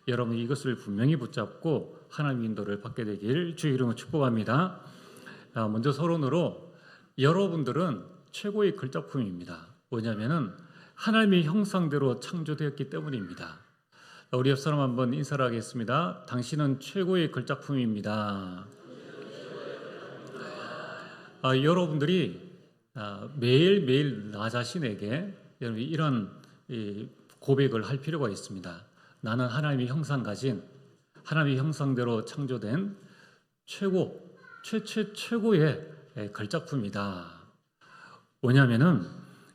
여러분 이것을 분명히 붙잡고 하나님의 인도를 받게 되길 주의 이름으로 축복합니다. 먼저 서론으로 여러분들은 최고의 걸작품입니다. 뭐냐면은 하나님의 형상대로 창조되었기 때문입니다. 우리 옆 사람 한번 인사를 하겠습니다. 당신은 최고의 걸작품입니다. 여러분들이 매일매일 나 자신에게 이런 고백을 할 필요가 있습니다. 나는 하나님의 형상 가진, 하나님의 형상대로 창조된 최고의 걸작품이다. 뭐냐면은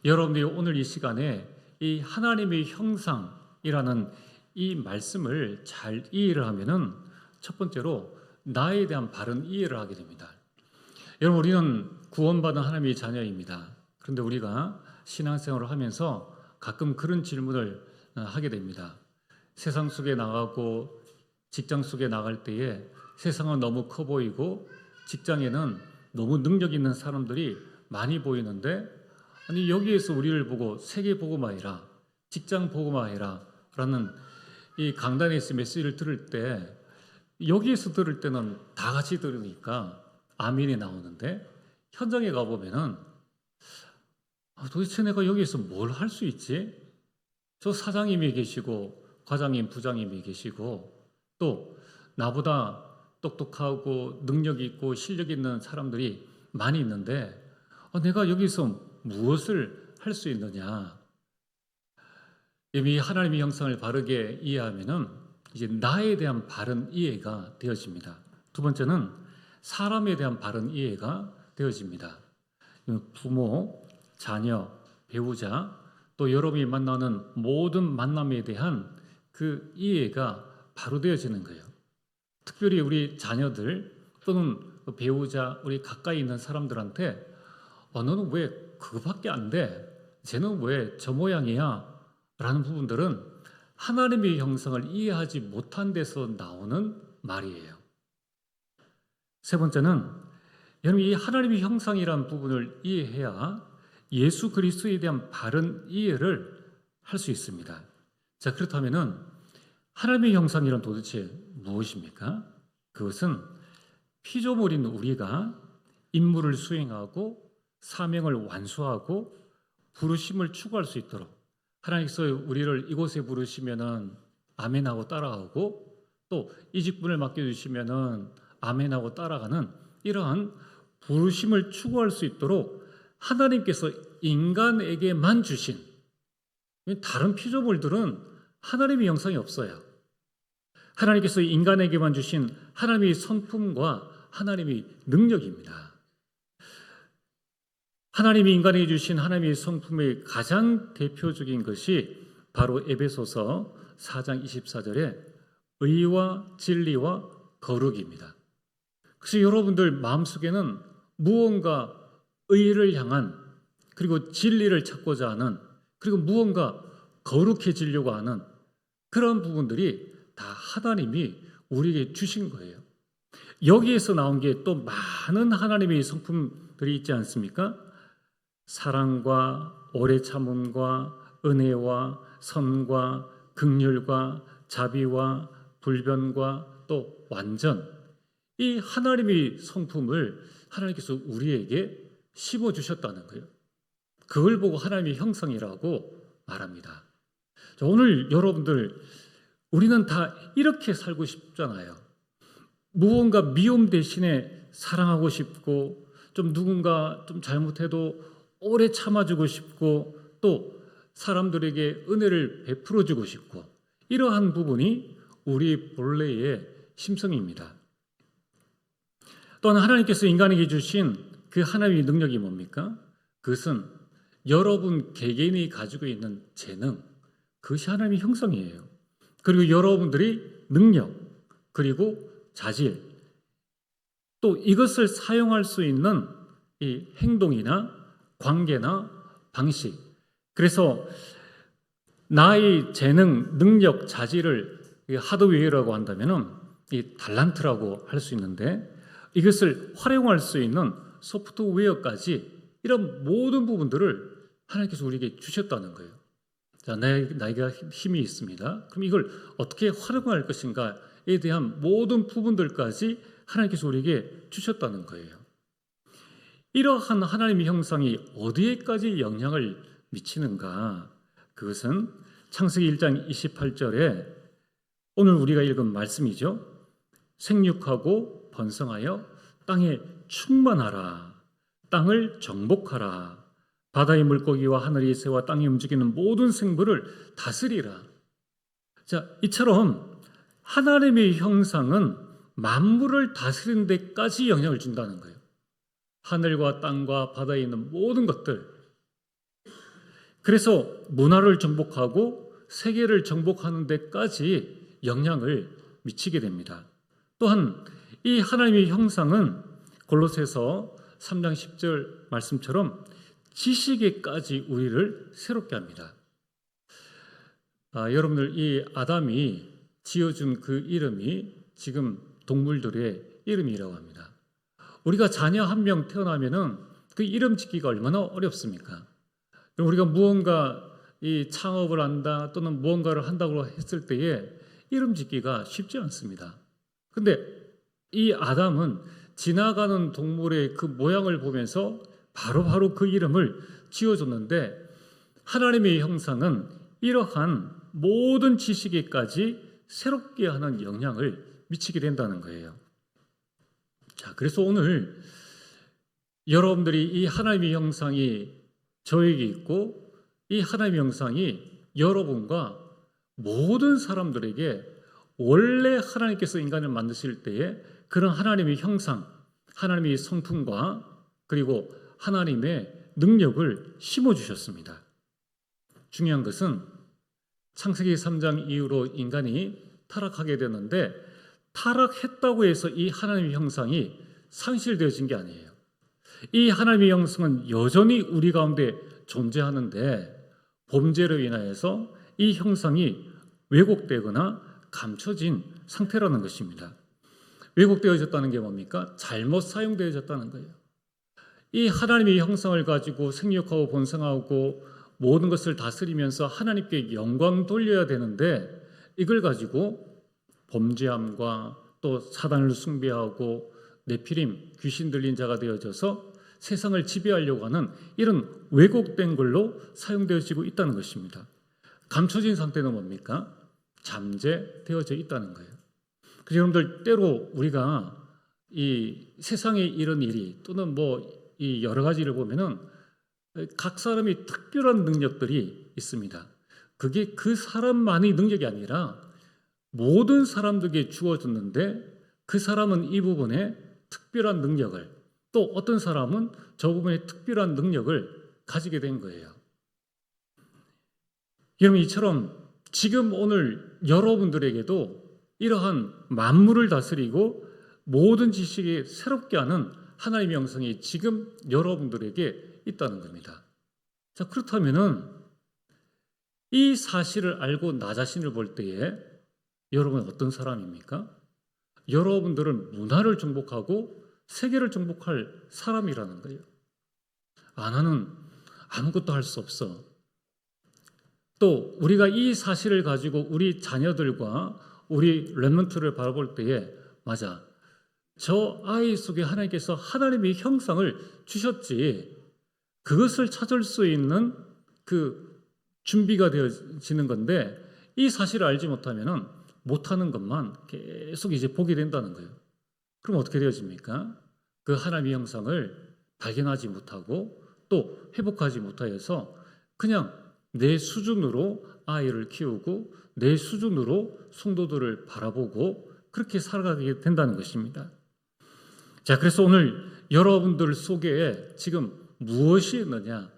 여러분들이 오늘 이 시간에 이 하나님의 형상이라는 이 말씀을 잘 이해를 하면은 첫 번째로 나에 대한 바른 이해를 하게 됩니다. 여러분, 우리는 구원받은 하나님의 자녀입니다. 그런데 우리가 신앙생활을 하면서 가끔 그런 질문을 하게 됩니다. 세상 속에 나가고 직장 속에 나갈 때에 세상은 너무 커 보이고 직장에는 너무 능력 있는 사람들이 많이 보이는데, 아니 여기에서 우리를 보고 세계 복음화해라, 직장 복음화해라 라는 이 강단에서 메시지를 들을 때, 여기에서 들을 때는 다 같이 들으니까 아멘이 나오는데 현장에 가보면은 도대체 내가 여기에서 뭘 할 수 있지? 저 사장님이 계시고 과장님, 부장님이 계시고 또 나보다 똑똑하고 능력 있고 실력 있는 사람들이 많이 있는데 내가 여기서 무엇을 할 수 있느냐? 이 하나님의 형상을 바르게 이해하면은 이제 나에 대한 바른 이해가 되어집니다. 두 번째는 사람에 대한 바른 이해가 되어집니다. 부모, 자녀, 배우자, 또 여러분이 만나는 모든 만남에 대한 그 이해가 바로 되어지는 거예요. 특별히 우리 자녀들 또는 배우자, 우리 가까이 있는 사람들한테 너는 왜 그거밖에 안 돼? 쟤는 왜 저 모양이야? 라는 부분들은 하나님의 형상을 이해하지 못한 데서 나오는 말이에요. 세 번째는 여러분 이 하나님의 형상이라는 부분을 이해해야 예수 그리스도에 대한 바른 이해를 할 수 있습니다. 자, 그렇다면은 하나님의 형상이란 도대체 무엇입니까? 그것은 피조물인 우리가 임무를 수행하고 사명을 완수하고 부르심을 추구할 수 있도록 하나님께서 우리를 이곳에 부르시면은 아멘하고 따라가고 또 이 직분을 맡겨주시면은 아멘하고 따라가는 이러한 부르심을 추구할 수 있도록 하나님께서 인간에게만 주신, 다른 피조물들은 하나님의 형상이 없어요. 하나님께서 인간에게만 주신 하나님의 성품과 하나님의 능력입니다. 하나님이 인간에게 주신 하나님의 성품의 가장 대표적인 것이 바로 에베소서 4장 24절에 의와 진리와 거룩입니다. 그래서 여러분들 마음속에는 무언가 의를 향한, 그리고 진리를 찾고자 하는, 그리고 무언가 거룩해지려고 하는 그런 부분들이 다 하나님이 우리에게 주신 거예요. 여기에서 나온 게 또 많은 하나님의 성품들이 있지 않습니까? 사랑과 오래 참음과 은혜와 선과 긍휼과 자비와 불변과 또 완전, 이 하나님의 성품을 하나님께서 우리에게 심어주셨다는 거예요. 그걸 보고 하나님의 형상이라고 말합니다. 자, 오늘 여러분들 우리는 다 이렇게 살고 싶잖아요. 무언가 미움 대신에 사랑하고 싶고, 좀 누군가 좀 잘못해도 오래 참아주고 싶고, 또 사람들에게 은혜를 베풀어주고 싶고, 이러한 부분이 우리 본래의 심성입니다. 또한 하나님께서 인간에게 주신 그 하나님의 능력이 뭡니까? 그것은 여러분 개개인이 가지고 있는 재능, 그것이 하나님의 형성이에요. 그리고 여러분들이 능력, 그리고 자질, 또 이것을 사용할 수 있는 이 행동이나 관계나 방식, 그래서 나의 재능, 능력, 자질을 하드웨어라고 한다면 이 달란트라고 할 수 있는데, 이것을 활용할 수 있는 소프트웨어까지, 이런 모든 부분들을 하나님께서 우리에게 주셨다는 거예요. 자, 나에게 힘이 있습니다. 그럼 이걸 어떻게 활용할 것인가에 대한 모든 부분들까지 하나님께서 우리에게 주셨다는 거예요. 이러한 하나님의 형상이 어디에까지 영향을 미치는가? 그것은 창세기 1장 28절에 오늘 우리가 읽은 말씀이죠. 생육하고 번성하여 땅에 충만하라. 땅을 정복하라. 바다의 물고기와 하늘의 새와 땅에 움직이는 모든 생물을 다스리라. 자, 이처럼 하나님의 형상은 만물을 다스리는 데까지 영향을 준다는 거예요. 하늘과 땅과 바다에 있는 모든 것들. 그래서 문화를 정복하고 세계를 정복하는 데까지 영향을 미치게 됩니다. 또한 이 하나님의 형상은 골로새서 3장 10절 말씀처럼 지식에까지 우리를 새롭게 합니다. 여러분들, 이 아담이 지어준 그 이름이 지금 동물들의 이름이라고 합니다. 우리가 자녀 한 명 태어나면은 그 이름 짓기가 얼마나 어렵습니까? 우리가 무언가 이 창업을 한다 또는 무언가를 한다고 했을 때에 이름 짓기가 쉽지 않습니다. 근데 이 아담은 지나가는 동물의 그 모양을 보면서 바로 그 이름을 지어줬는데, 하나님의 형상은 이러한 모든 지식에까지 새롭게 하는 영향을 미치게 된다는 거예요. 자, 그래서 오늘 여러분들이 이 하나님의 형상이 저에게 있고 이 하나님의 형상이 여러분과 모든 사람들에게 원래 하나님께서 인간을 만드실 때에 그런 하나님의 형상, 하나님의 성품과 그리고 하나님의 능력을 심어주셨습니다. 중요한 것은 창세기 3장 이후로 인간이 타락하게 되는데, 타락했다고 해서 이 하나님의 형상이 상실되어진 게 아니에요. 이 하나님의 형상은 여전히 우리 가운데 존재하는데, 범죄로 인하여서 이 형상이 왜곡되거나 감춰진 상태라는 것입니다. 왜곡되어졌다는 게 뭡니까? 잘못 사용되어졌다는 거예요. 이 하나님의 형상을 가지고 생육하고 번성하고 모든 것을 다스리면서 하나님께 영광 돌려야 되는데, 이걸 가지고 범죄함과 또 사단을 숭배하고 네피림, 귀신 들린 자가 되어져서 세상을 지배하려고 하는 이런 왜곡된 걸로 사용되어지고 있다는 것입니다. 감춰진 상태는 뭡니까? 잠재되어져 있다는 거예요. 그래서 여러분들, 때로 우리가 이 세상에 이런 일이 또는 이 여러 가지를 보면은 각 사람이 특별한 능력들이 있습니다. 그게 그 사람만의 능력이 아니라 모든 사람들에게 주어졌는데, 그 사람은 이 부분에 특별한 능력을, 또 어떤 사람은 저 부분에 특별한 능력을 가지게 된 거예요. 여러분, 이처럼 지금 오늘 여러분들에게도 이러한 만물을 다스리고 모든 지식에 새롭게 하는 하나님의 형상이 지금 여러분들에게 있다는 겁니다. 자, 그렇다면은 이 사실을 알고 나 자신을 볼 때에 여러분은 어떤 사람입니까? 여러분들은 문화를 정복하고 세계를 정복할 사람이라는 거예요. 나는 아무것도 할 수 없어. 또 우리가 이 사실을 가지고 우리 자녀들과 우리 렘넌트를 바라볼 때에, 맞아, 저 아이 속에 하나님께서 하나님의 형상을 주셨지, 그것을 찾을 수 있는 그 준비가 되어지는 건데, 이 사실을 알지 못하면은 못하는 것만 계속 이제 보게 된다는 거예요. 그럼 어떻게 되어집니까? 그 하나님의 형상을 발견하지 못하고 또 회복하지 못하여서 그냥 내 수준으로 아이를 키우고 내 수준으로 성도들을 바라보고 그렇게 살아가게 된다는 것입니다. 자, 그래서 오늘 여러분들 속에 지금 무엇이 있느냐?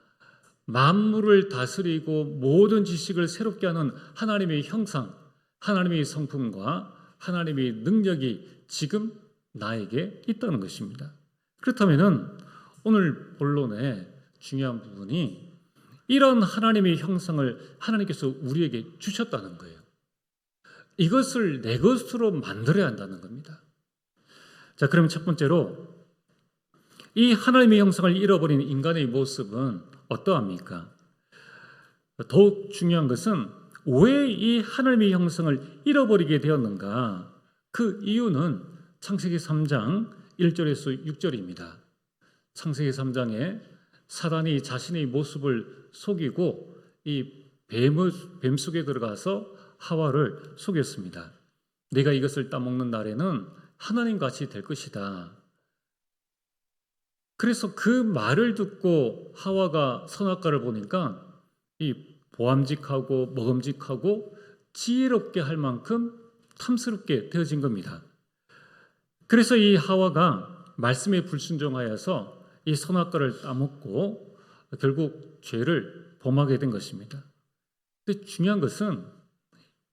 만물을 다스리고 모든 지식을 새롭게 하는 하나님의 형상, 하나님의 성품과 하나님의 능력이 지금 나에게 있다는 것입니다. 그렇다면 오늘 본론의 중요한 부분이 이런 하나님의 형상을 하나님께서 우리에게 주셨다는 거예요. 이것을 내 것으로 만들어야 한다는 겁니다. 자, 그럼 첫 번째로 이 하나님의 형상을 잃어버린 인간의 모습은 어떠합니까? 더욱 중요한 것은 왜 이 하나님의 형상을 잃어버리게 되었는가? 그 이유는 창세기 3장 1절에서 6절입니다. 창세기 3장에 사단이 자신의 모습을 속이고 이 뱀 속에 들어가서 하와를 속였습니다. 네가 이것을 따먹는 날에는 하나님같이 될 것이다. 그래서 그 말을 듣고 하와가 선악과를 보니까 이 보암직하고 먹음직하고 지혜롭게 할 만큼 탐스럽게 되어진 겁니다. 그래서 이 하와가 말씀에 불순종하여서 이 선악과를 따먹고 결국 죄를 범하게 된 것입니다. 근데 중요한 것은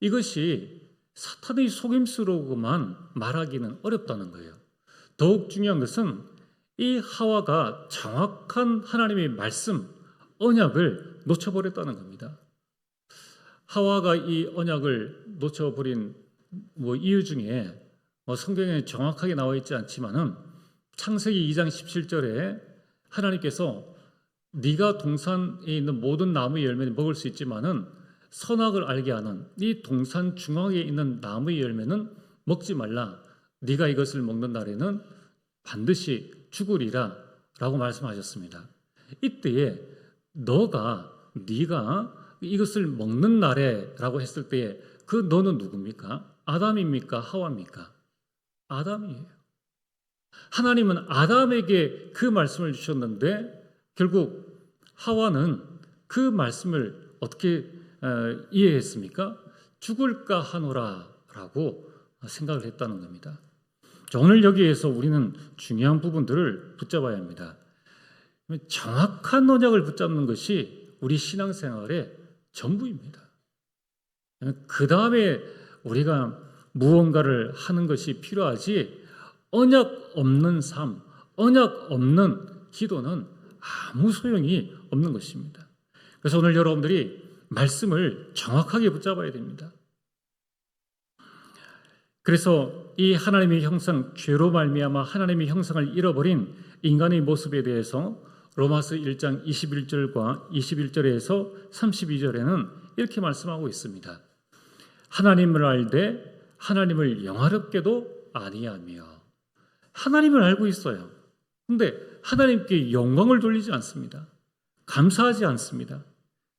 이것이 사탄의 속임수로만 말하기는 어렵다는 거예요. 더욱 중요한 것은 이 하와가 정확한 하나님의 말씀, 언약을 놓쳐버렸다는 겁니다. 하와가 이 언약을 놓쳐버린 이유 중에 성경에 정확하게 나와 있지 않지만은 창세기 2장 17절에 하나님께서 네가 동산에 있는 모든 나무의 열매는 먹을 수 있지만은 선악을 알게 하는 이 동산 중앙에 있는 나무의 열매는 먹지 말라. 네가 이것을 먹는 날에는 반드시 죽으리라 라고 말씀하셨습니다. 이때에 네가 이것을 먹는 날에 라고 했을 때에 그 너는 누굽니까? 아담입니까? 하와입니까? 아담이에요. 하나님은 아담에게 그 말씀을 주셨는데 결국 하와는 그 말씀을 어떻게 이해했습니까? 죽을까 하노라 라고 생각을 했다는 겁니다. 오늘 여기에서 우리는 중요한 부분들을 붙잡아야 합니다. 정확한 언약을 붙잡는 것이 우리 신앙생활의 전부입니다. 그 다음에 우리가 무언가를 하는 것이 필요하지 언약 없는 삶, 언약 없는 기도는 아무 소용이 없는 것입니다. 그래서 오늘 여러분들이 말씀을 정확하게 붙잡아야 됩니다. 그래서 이 하나님의 형상, 죄로 말미암아 하나님의 형상을 잃어버린 인간의 모습에 대해서 로마서 1장 21절과 21절에서 32절에는 이렇게 말씀하고 있습니다. 하나님을 알되 하나님을 영화롭게도 아니하며. 하나님을 알고 있어요. 그런데 하나님께 영광을 돌리지 않습니다. 감사하지 않습니다.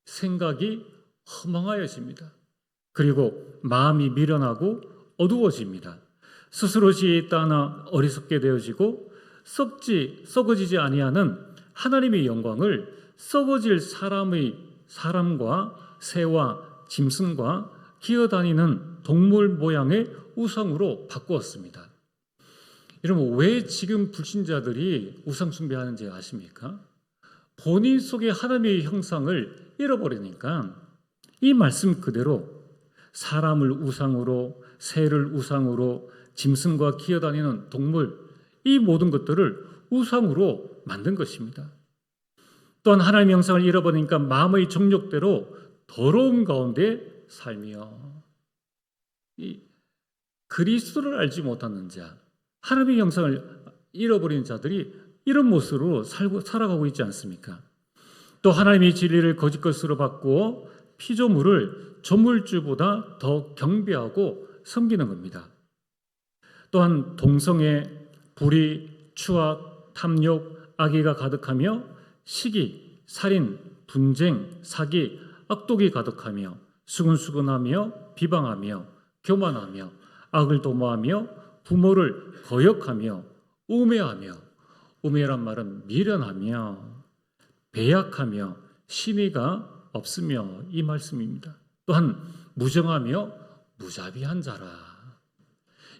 생각이 허망하여집니다. 그리고 마음이 미련하고 어두워집니다. 스스로 지혜 있다 하나 어리석게 되어지고 썩어지지 아니하는 하나님의 영광을 썩어질 사람과 새와 짐승과 기어다니는 동물 모양의 우상으로 바꾸었습니다. 여러분, 왜 지금 불신자들이 우상 숭배하는지 아십니까? 본인 속에 하나님의 형상을 잃어버리니까 이 말씀 그대로 사람을 우상으로, 새를 우상으로, 짐승과 기어다니는 동물, 이 모든 것들을 우상으로 만든 것입니다. 또한 하나님의 형상을 잃어버리니까 마음의 정욕대로 더러움 가운데 살며, 이 그리스도를 알지 못하는 자, 하나님의 형상을 잃어버린 자들이 이런 모습으로 살아가고 있지 않습니까? 또 하나님의 진리를 거짓 것으로 바꾸어 피조물을 조물주보다 더 경배하고 섬기는 겁니다. 또한 동성애, 불의, 추악, 탐욕, 악의가 가득하며 시기, 살인, 분쟁, 사기, 악독이 가득하며 수근수근하며 비방하며 교만하며 악을 도모하며 부모를 거역하며 우매하며, 우매란 말은 미련하며 배약하며 신의가 없으며 이 말씀입니다. 또한 무정하며 무자비한 자라.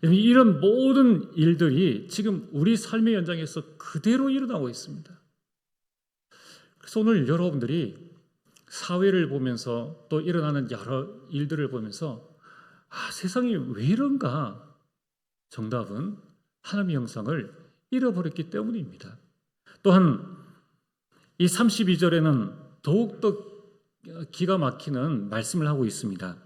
이런 모든 일들이 지금 우리 삶의 현장에서 그대로 일어나고 있습니다. 그래서 오늘 여러분들이 사회를 보면서 또 일어나는 여러 일들을 보면서 세상이 왜 이런가? 정답은 하나님의 형상을 잃어버렸기 때문입니다. 또한 이 32절에는 더욱더 기가 막히는 말씀을 하고 있습니다.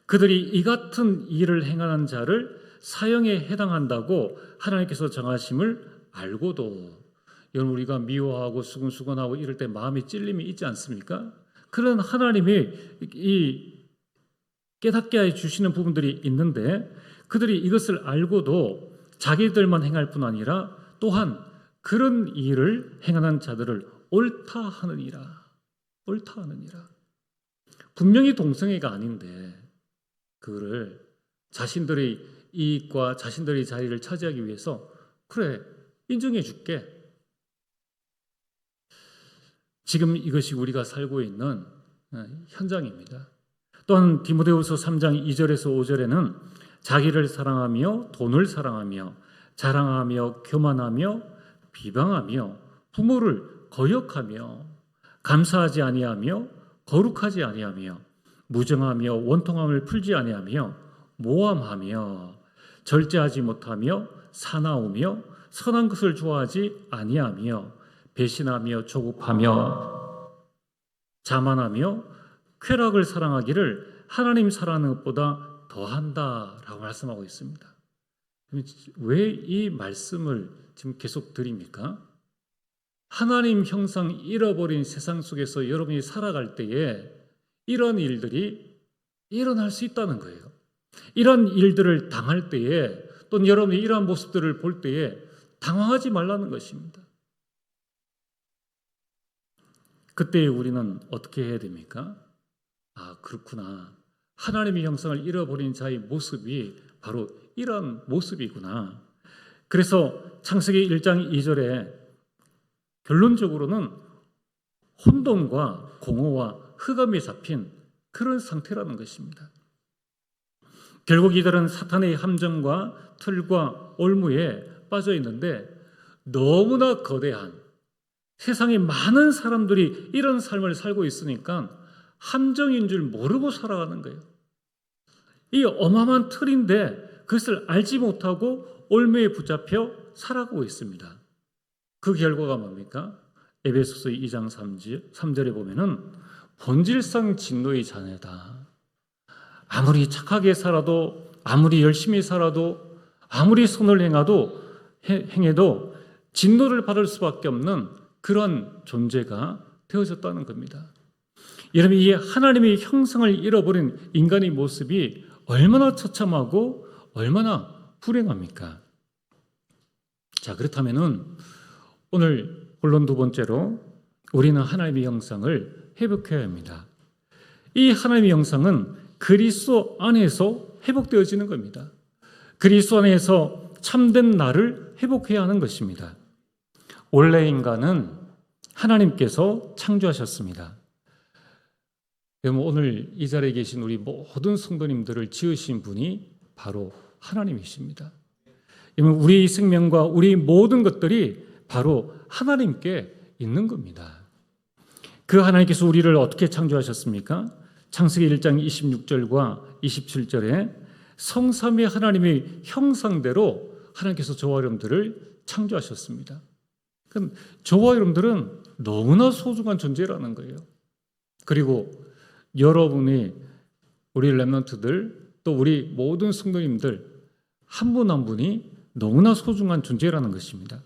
그들이 이 같은 일을 행하는 자를 사형에 해당한다고 하나님께서 정하심을 알고도, 여러분, 우리가 미워하고 수근수근하고 이럴 때 마음에 찔림이 있지 않습니까? 그런 하나님이 이 깨닫게 해 주시는 부분들이 있는데 그들이 이것을 알고도 자기들만 행할 뿐 아니라 또한 그런 일을 행하는 자들을 옳다 하느니라. 옳다 하느니라. 분명히 동성애가 아닌데 그거를 자신들의 이익과 자신들의 자리를 차지하기 위해서 그래 인정해 줄게. 지금 이것이 우리가 살고 있는 현장입니다. 또한 디모데후서 3장 2절에서 5절에는 자기를 사랑하며 돈을 사랑하며 자랑하며 교만하며 비방하며 부모를 거역하며 감사하지 아니하며 거룩하지 아니하며 무정하며 원통함을 풀지 아니하며 모함하며 절제하지 못하며 사나우며 선한 것을 좋아하지 아니하며 배신하며 조급하며 자만하며 쾌락을 사랑하기를 하나님 사랑하는 것보다 더한다라고 말씀하고 있습니다. 왜 이 말씀을 지금 계속 드립니까? 하나님 형상 잃어버린 세상 속에서 여러분이 살아갈 때에 이런 일들이 일어날 수 있다는 거예요. 이런 일들을 당할 때에 또는 여러분이 이러한 모습들을 볼 때에 당황하지 말라는 것입니다. 그때 우리는 어떻게 해야 됩니까? 아, 그렇구나. 하나님의 형상을 잃어버린 자의 모습이 바로 이런 모습이구나. 그래서 창세기 1장 2절에 결론적으로는 혼돈과 공허와 흑암에 잡힌 그런 상태라는 것입니다. 결국 이들은 사탄의 함정과 틀과 올무에 빠져 있는데 너무나 거대한 세상에 많은 사람들이 이런 삶을 살고 있으니까 함정인 줄 모르고 살아가는 거예요. 이 어마어마한 틀인데 그것을 알지 못하고 올무에 붙잡혀 살아가고 있습니다. 그 결과가 뭡니까? 에베소서 2장 3절에 보면은 본질상 진노의 자녀다. 아무리 착하게 살아도 아무리 열심히 살아도 아무리 선을 행해도 진노를 받을 수밖에 없는 그런 존재가 되어졌다는 겁니다. 여러분, 이 하나님의 형상을 잃어버린 인간의 모습이 얼마나 처참하고 얼마나 불행합니까? 자, 그렇다면은 오늘 본론 두 번째로 우리는 하나님의 형상을 회복해야 합니다. 이 하나님의 형상은 그리스도 안에서 회복되어지는 겁니다. 그리스도 안에서 참된 나를 회복해야 하는 것입니다. 원래 인간은 하나님께서 창조하셨습니다. 여러분, 오늘 이 자리에 계신 우리 모든 성도님들을 지으신 분이 바로 하나님이십니다. 여러분, 우리 생명과 우리 모든 것들이 바로 하나님께 있는 겁니다. 그 하나님께서 우리를 어떻게 창조하셨습니까? 창세기 1장 26절과 27절에 성삼위 하나님의 형상대로 하나님께서 저와 여러분들을 창조하셨습니다. 그럼 저와 여러분들은 너무나 소중한 존재라는 거예요. 그리고 여러분이 우리 렘넌트들 또 우리 모든 성도님들 한 분 한 분이 너무나 소중한 존재라는 것입니다.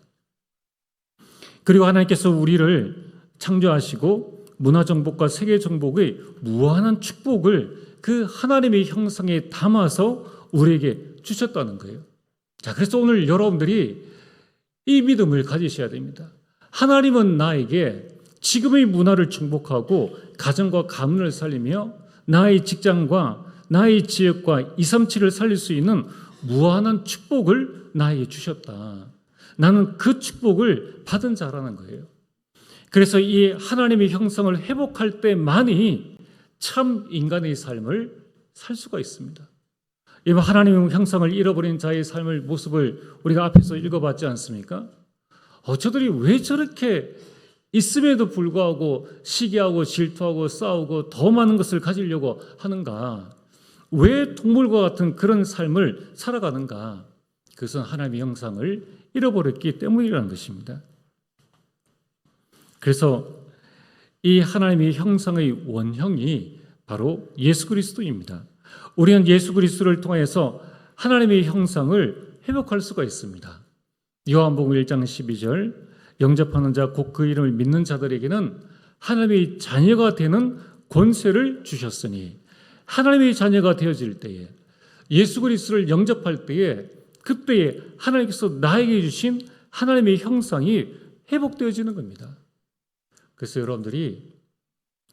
그리고 하나님께서 우리를 창조하시고 문화정복과 세계정복의 무한한 축복을 그 하나님의 형상에 담아서 우리에게 주셨다는 거예요. 자, 그래서 오늘 여러분들이 이 믿음을 가지셔야 됩니다. 하나님은 나에게 지금의 문화를 정복하고 가정과 가문을 살리며 나의 직장과 나의 지역과 237을 살릴 수 있는 무한한 축복을 나에게 주셨다. 나는 그 축복을 받은 자라는 거예요. 그래서 이 하나님의 형상을 회복할 때만이 참 인간의 삶을 살 수가 있습니다. 이 하나님의 형상을 잃어버린 자의 삶의 모습을 우리가 앞에서 읽어봤지 않습니까? 저들이 왜 저렇게 있음에도 불구하고 시기하고 질투하고 싸우고 더 많은 것을 가지려고 하는가? 왜 동물과 같은 그런 삶을 살아가는가? 그것은 하나님의 형상을 잃어버렸기 때문이라는 것입니다. 그래서 이 하나님의 형상의 원형이 바로 예수 그리스도입니다. 우리는 예수 그리스도를 통해서 하나님의 형상을 회복할 수가 있습니다. 요한복음 1장 12절 영접하는 자 곧 그 이름을 믿는 자들에게는 하나님의 자녀가 되는 권세를 주셨으니 하나님의 자녀가 되어질 때에 예수 그리스도를 영접할 때에 그때에 하나님께서 나에게 주신 하나님의 형상이 회복되어지는 겁니다. 그래서 여러분들이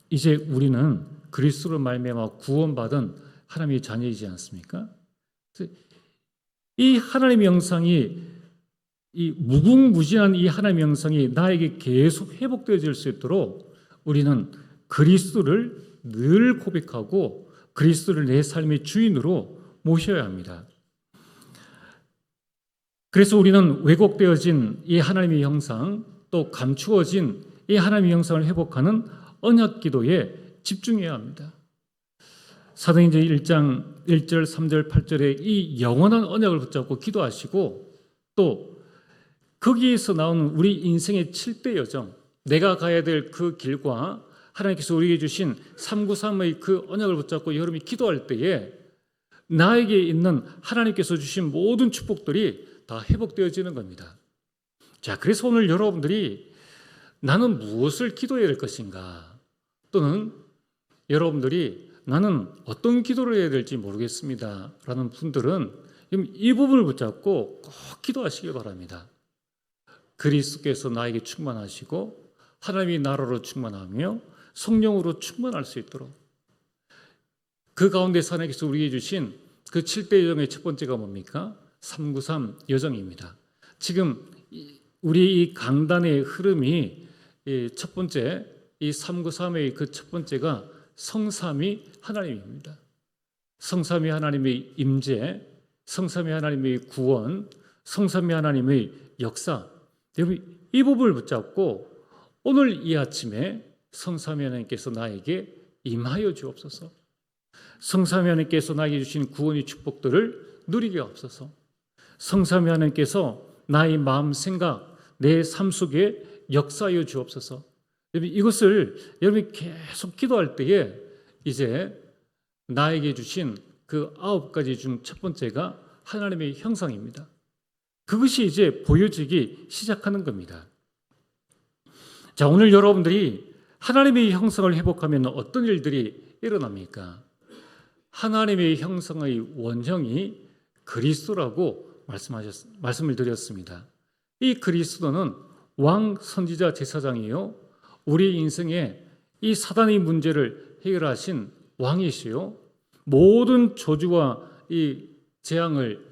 이제 우리는 그리스도로 말미암아 구원받은 하나님의 자녀이지 않습니까? 이 하나님의 형상이 이 무궁무진한 이 하나님의 형상이 나에게 계속 회복되어질 수 있도록 우리는 그리스도를 늘 고백하고 그리스도를 내 삶의 주인으로 모셔야 합니다. 그래서 우리는 왜곡되어진 이 하나님의 형상 또 감추어진 이 하나님의 형상을 회복하는 언약 기도에 집중해야 합니다. 사도행전 1장 1절, 3절, 8절에 이 영원한 언약을 붙잡고 기도하시고 또 거기에서 나오는 우리 인생의 7대 여정, 내가 가야 될 그 길과 하나님께서 우리에게 주신 393의 그 언약을 붙잡고 여러분이 기도할 때에 나에게 있는 하나님께서 주신 모든 축복들이 다 회복되어지는 겁니다. 자, 그래서 오늘 여러분들이 나는 무엇을 기도해야 될 것인가? 또는 여러분들이 나는 어떤 기도를 해야 될지 모르겠습니다 라는 분들은 이 부분을 붙잡고 꼭 기도하시길 바랍니다. 그리스도께서 나에게 충만하시고 하나님의 나라로 충만하며 성령으로 충만할 수 있도록 그 가운데서 하나님께서 우리에게 주신 그 7대 여정의 첫 번째가 뭡니까? 393 여정입니다. 지금 우리 이 강단의 흐름이 첫 번째 이 393의 그 첫 번째가 성삼위 하나님입니다. 성삼위 하나님의 임재, 성삼위 하나님의 구원, 성삼위 하나님의 역사. 여러분 이 부분을 붙잡고 오늘 이 아침에 성삼위 하나님께서 나에게 임하여 주옵소서. 성삼위 하나님께서 나에게 주신 구원의 축복들을 누리게 하옵소서. 성삼위 하나님께서 나의 마음 생각, 내 삶 속에 역사하여 주옵소서. 이것을 여러분이 계속 기도할 때에 이제 나에게 주신 그 9가지 중 첫 번째가 하나님의 형상입니다. 그것이 이제 보여지기 시작하는 겁니다. 자, 오늘 여러분들이 하나님의 형상을 회복하면 어떤 일들이 일어납니까? 하나님의 형상의 원형이 그리스도라고 말씀을 드렸습니다. 이 그리스도는 왕, 선지자, 제사장이요 우리 인생에 이 사단의 문제를 해결하신 왕이시요 모든 저주와 이 재앙을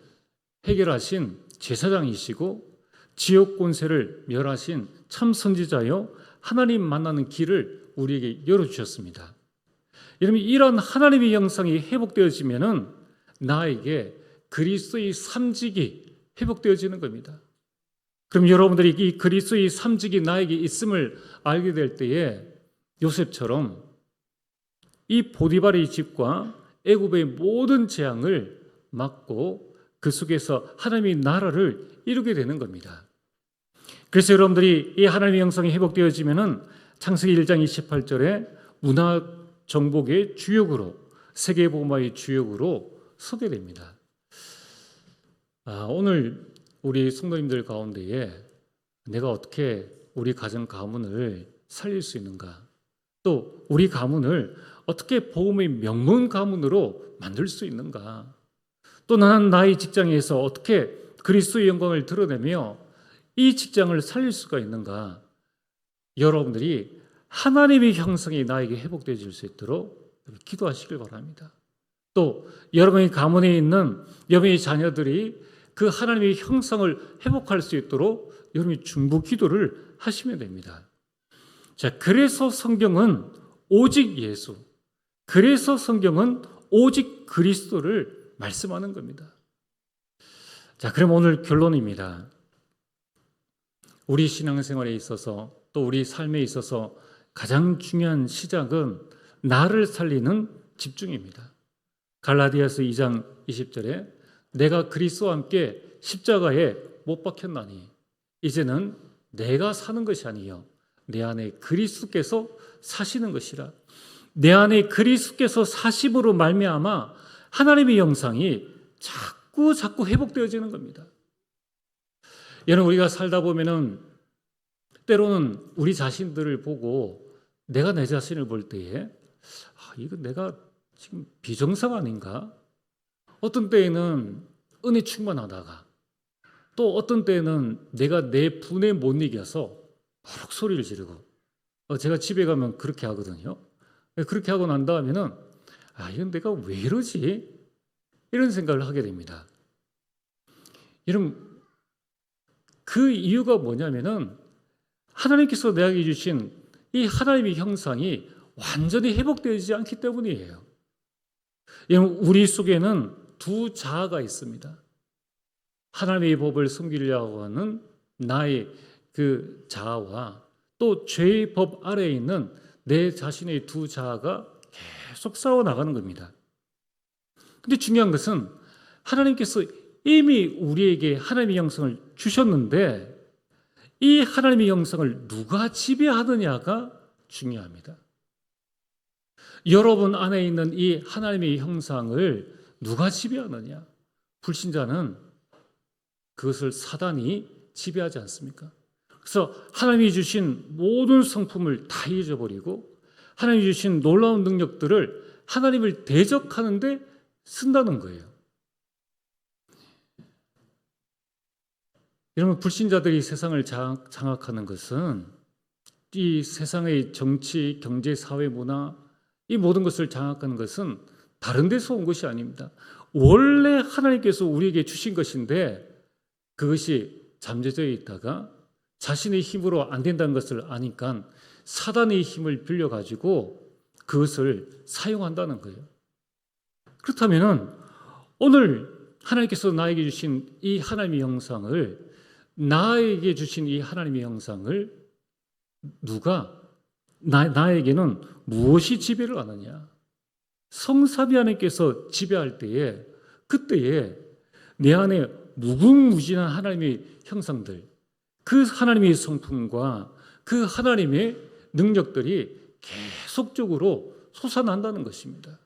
해결하신 제사장이시고 지옥 권세를 멸하신 참 선지자요 하나님 만나는 길을 우리에게 열어주셨습니다. 여러분 이런 하나님의 형상이 회복되어지면은 나에게 그리스도의 삼직이 회복되어지는 겁니다. 그럼 여러분들이 이 그리스도의 삼직이 나에게 있음을 알게 될 때에 요셉처럼 이 보디발의 집과 애굽의 모든 재앙을 막고 그 속에서 하나님의 나라를 이루게 되는 겁니다. 그래서 여러분들이 이 하나님의 형상이 회복되어지면은 창세기 1장 28절에 문화 정복의 주역으로 세계복음화의 주역으로 서게 됩니다. 오늘 우리 성도님들 가운데에 내가 어떻게 우리 가정 가문을 살릴 수 있는가? 또 우리 가문을 어떻게 복음의 명문 가문으로 만들 수 있는가? 또 나는 나의 직장에서 어떻게 그리스도의 영광을 드러내며 이 직장을 살릴 수가 있는가? 여러분들이 하나님의 형상이 나에게 회복되어질 수 있도록 기도하시길 바랍니다. 또 여러분의 가문에 있는 여러분의 자녀들이 그 하나님의 형상을 회복할 수 있도록 여러분이 중보 기도를 하시면 됩니다. 자, 그래서 성경은 오직 예수, 그래서 성경은 오직 그리스도를 말씀하는 겁니다. 자, 그럼 오늘 결론입니다. 우리 신앙생활에 있어서 또 우리 삶에 있어서 가장 중요한 시작은 나를 살리는 집중입니다. 갈라디아서 2장 20절에 내가 그리스도와 함께 십자가에 못 박혔나니 이제는 내가 사는 것이 아니요 내 안에 그리스도께서 사시는 것이라. 내 안에 그리스도께서 사심으로 말미암아 하나님의 형상이 자꾸 회복되어지는 겁니다. 여러분 우리가 살다 보면은 때로는 우리 자신들을 보고 내가 내 자신을 볼 때에 이거 내가 지금 비정상 아닌가? 어떤 때에는 은혜 충만하다가 또 어떤 때에는 내가 내 분에 못 이겨서 버럭 소리를 지르고 제가 집에 가면 그렇게 하거든요. 그렇게 하고 난 다음에는 이건 내가 왜 이러지? 이런 생각을 하게 됩니다. 여러분, 그 이유가 뭐냐면은 하나님께서 내게 주신 이 하나님의 형상이 완전히 회복되지 않기 때문이에요. 여러분, 우리 속에는 두 자아가 있습니다. 하나님의 법을 섬기려고 하는 나의 그 자아와 또 죄의 법 아래에 있는 내 자신의 두 자아가 계속 싸워 나가는 겁니다. 근데 중요한 것은 하나님께서 이미 우리에게 하나님의 형상을 주셨는데 이 하나님의 형상을 누가 지배하느냐가 중요합니다. 여러분 안에 있는 이 하나님의 형상을 누가 지배하느냐? 불신자는 그것을 사단이 지배하지 않습니까? 그래서 하나님이 주신 모든 성품을 다 잊어버리고 하나님이 주신 놀라운 능력들을 하나님을 대적하는데 쓴다는 거예요. 여러분, 불신자들이 세상을 장악하는 것은 이 세상의 정치, 경제, 사회, 문화 이 모든 것을 장악하는 것은 다른 데서 온 것이 아닙니다. 원래 하나님께서 우리에게 주신 것인데 그것이 잠재되어 있다가 자신의 힘으로 안 된다는 것을 아니까 사단의 힘을 빌려가지고 그것을 사용한다는 거예요. 그렇다면 오늘 하나님께서 나에게 주신 이 하나님의 형상을 나에게 주신 이 하나님의 형상을 누가 나에게는 무엇이 지배를 하느냐? 성삼위 하나님께서 지배할 때에 그때에 내 안에 무궁무진한 하나님의 형상들, 그 하나님의 성품과 그 하나님의 능력들이 계속적으로 솟아난다는 것입니다.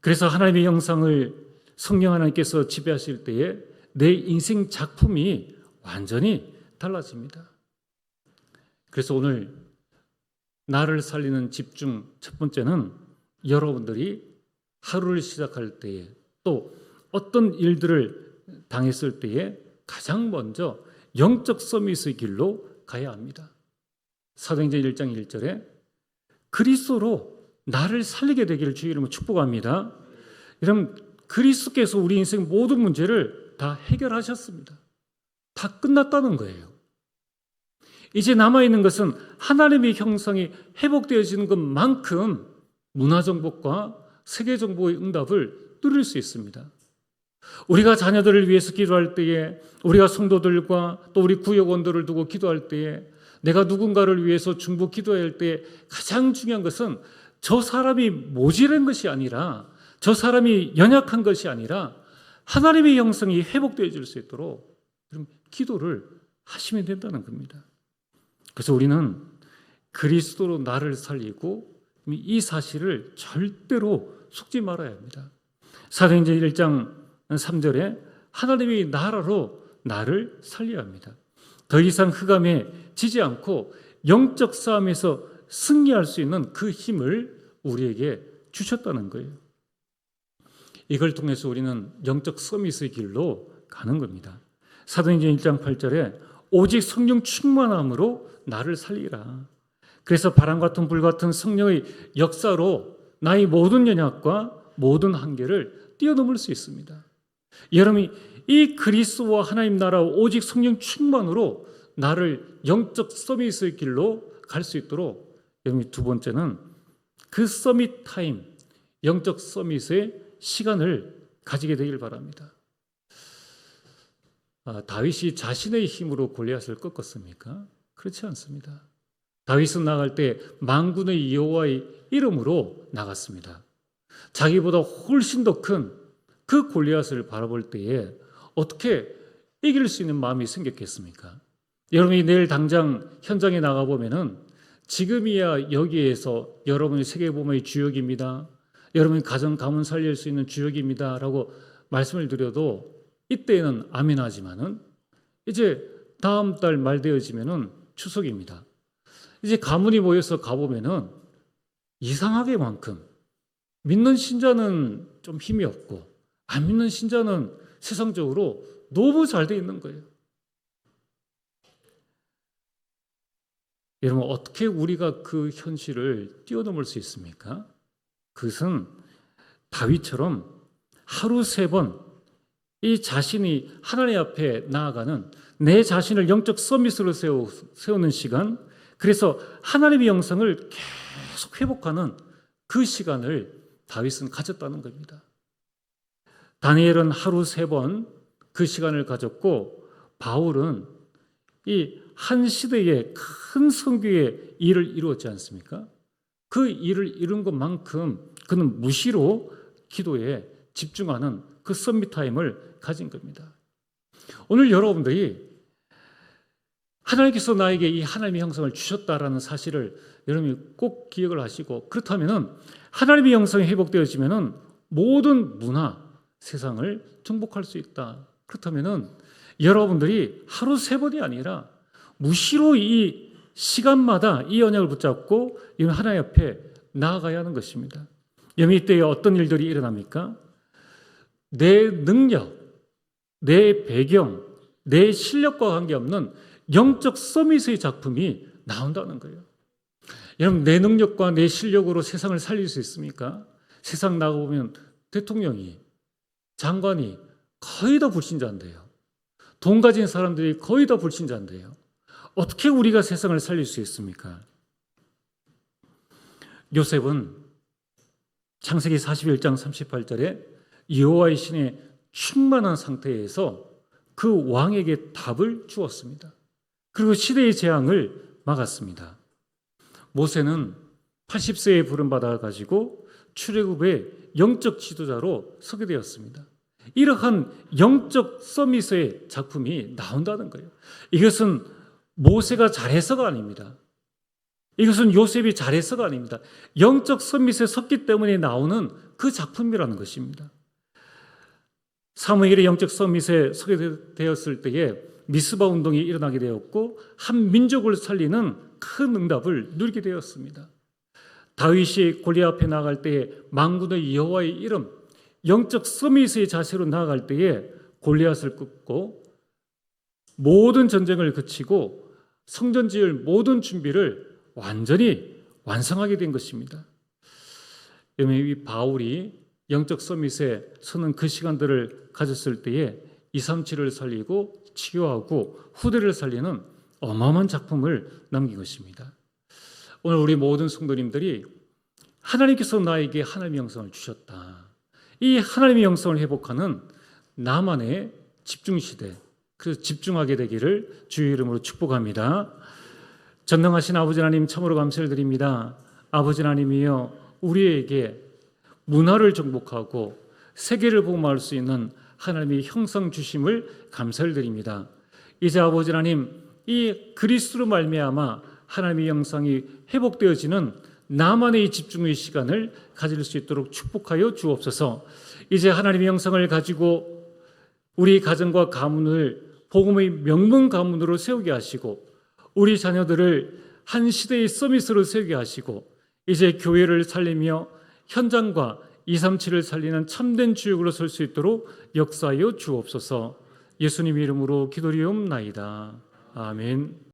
그래서 하나님의 형상을 성령 하나님께서 지배하실 때에 내 인생 작품이 완전히 달라집니다. 그래서 오늘 나를 살리는 집중 첫 번째는 여러분들이 하루를 시작할 때에 또 어떤 일들을 당했을 때에 가장 먼저 영적 서밋의 길로 가야 합니다. 사도행전 1장 1절에 그리스도로 나를 살리게 되기를 주의 이름으로 축복합니다. 여러분, 그리스도께서 우리 인생 모든 문제를 다 해결하셨습니다. 다 끝났다는 거예요. 이제 남아있는 것은 하나님의 형상이 회복되어지는 것만큼 문화정복과 세계정복의 응답을 누릴 수 있습니다. 우리가 자녀들을 위해서 기도할 때에 우리가 성도들과 또 우리 구역원들을 두고 기도할 때에 내가 누군가를 위해서 중보 기도해야 할 때에 가장 중요한 것은 저 사람이 모질한 것이 아니라 저 사람이 연약한 것이 아니라 하나님의 형상이 회복되어질 수 있도록 기도를 하시면 된다는 겁니다. 그래서 우리는 그리스도로 나를 살리고 이 사실을 절대로 속지 말아야 합니다. 사도행전 1장 3절에 하나님의 나라로 나를 살려야 합니다. 더 이상 흑암에 지지 않고 영적 싸움에서 승리할 수 있는 그 힘을 우리에게 주셨다는 거예요. 이걸 통해서 우리는 영적 서밋의 길로 가는 겁니다. 사도행전 1장 8절에 오직 성령 충만함으로 나를 살리라. 그래서 바람 같은 불 같은 성령의 역사로 나의 모든 연약과 모든 한계를 뛰어넘을 수 있습니다. 여러분이 이 그리스도와 하나님 나라 오직 성령 충만으로 나를 영적 서밋의 길로 갈 수 있도록 여러분이 두 번째는 그 서밋 타임, 영적 서밋의 시간을 가지게 되길 바랍니다. 다윗이 자신의 힘으로 골리앗을 꺾었습니까? 그렇지 않습니다. 다윗은 나갈 때 만군의 여호와의 이름으로 나갔습니다. 자기보다 훨씬 더 큰 그 골리앗을 바라볼 때에 어떻게 이길 수 있는 마음이 생겼겠습니까? 여러분이 내일 당장 현장에 나가보면은 지금이야 여기에서 여러분이 세계보험의 주역입니다. 여러분이 가정 가문 살릴 수 있는 주역입니다. 라고 말씀을 드려도 이때는 아멘하지만은 이제 다음 달 말 되어지면은 추석입니다. 이제 가문이 모여서 가보면은 이상하게만큼 믿는 신자는 좀 힘이 없고 안 믿는 신자는 세상적으로 너무 잘 돼 있는 거예요. 여러분, 어떻게 우리가 그 현실을 뛰어넘을 수 있습니까? 그것은 다윗처럼 하루 3번 이 자신이 하나님 앞에 나아가는 내 자신을 영적 서밋으로 세우는 시간, 그래서 하나님의 영성을 계속 회복하는 그 시간을 다윗은 가졌다는 겁니다. 다니엘은 하루 3번 그 시간을 가졌고, 바울은 이 한 시대의 큰 선교의 일을 이루었지 않습니까? 그 일을 이룬 것만큼 그는 무시로 기도에 집중하는 그 서밋 타임을 가진 겁니다. 오늘 여러분들이 하나님께서 나에게 이 하나님의 형성을 주셨다라는 사실을 여러분이 꼭 기억을 하시고, 그렇다면 하나님의 형성이 회복되어지면 모든 문화, 세상을 정복할 수 있다. 그렇다면 여러분들이 하루 3번이 아니라 무시로 이 시간마다 이 언약을 붙잡고 하나님 앞에 나아가야 하는 것입니다. 여러분, 이때에 어떤 일들이 일어납니까? 내 능력, 내 배경, 내 실력과 관계없는 영적 서밋의 작품이 나온다는 거예요. 여러분, 내 능력과 내 실력으로 세상을 살릴 수 있습니까? 세상 나가보면 대통령이, 장관이 거의 다 불신자인데요. 돈 가진 사람들이 거의 다 불신자인데요. 어떻게 우리가 세상을 살릴 수 있습니까? 요셉은 창세기 41장 38절에 여호와의 신에 충만한 상태에서 그 왕에게 답을 주었습니다. 그리고 시대의 재앙을 막았습니다. 모세는 80세에 부름받아 가지고 출애굽의 영적 지도자로 서게 되었습니다. 이러한 영적 서밋의 작품이 나온다는 거예요. 이것은 모세가 잘해서가 아닙니다. 이것은 요셉이 잘해서가 아닙니다. 영적 서밋에 섰기 때문에 나오는 그 작품이라는 것입니다. 사무엘의 영적 서밋에 서게 되었을 때에 미스바 운동이 일어나게 되었고 한 민족을 살리는 큰 응답을 누리게 되었습니다. 다윗이 골리앗 앞에 나아갈 때에 만군의 여호와의 이름, 영적 서밋의 자세로 나아갈 때에 골리앗을 꺾고 모든 전쟁을 그치고 성전 지을 모든 준비를 완전히 완성하게 된 것입니다. 이 바울이 영적 서밋에 서는 그 시간들을 가졌을 때에 237을 살리고 치유하고 후대를 살리는 어마어마한 작품을 남긴 것입니다. 오늘 우리 모든 성도님들이 하나님께서 나에게 하나님의 영성을 주셨다. 이 하나님의 영성을 회복하는 나만의 집중시대, 그래서 집중하게 되기를 주의 이름으로 축복합니다. 전능하신 아버지 하나님, 참으로 감사를 드립니다. 아버지 하나님이여, 우리에게 문화를 정복하고 세계를 복음할 수 있는 하나님의 형상 주심을 감사를 드립니다. 이제 아버지 하나님, 이 그리스도로 말미암아 하나님의 형상이 회복되어지는 나만의 집중의 시간을 가질 수 있도록 축복하여 주옵소서. 이제 하나님의 형상을 가지고 우리 가정과 가문을 복음의 명문 가문으로 세우게 하시고, 우리 자녀들을 한 시대의 서밋으로 세우게 하시고, 이제 교회를 살리며 현장과 237을 살리는 참된 주역으로 설 수 있도록 역사하여 주옵소서. 예수님 이름으로 기도리옵나이다. 아멘.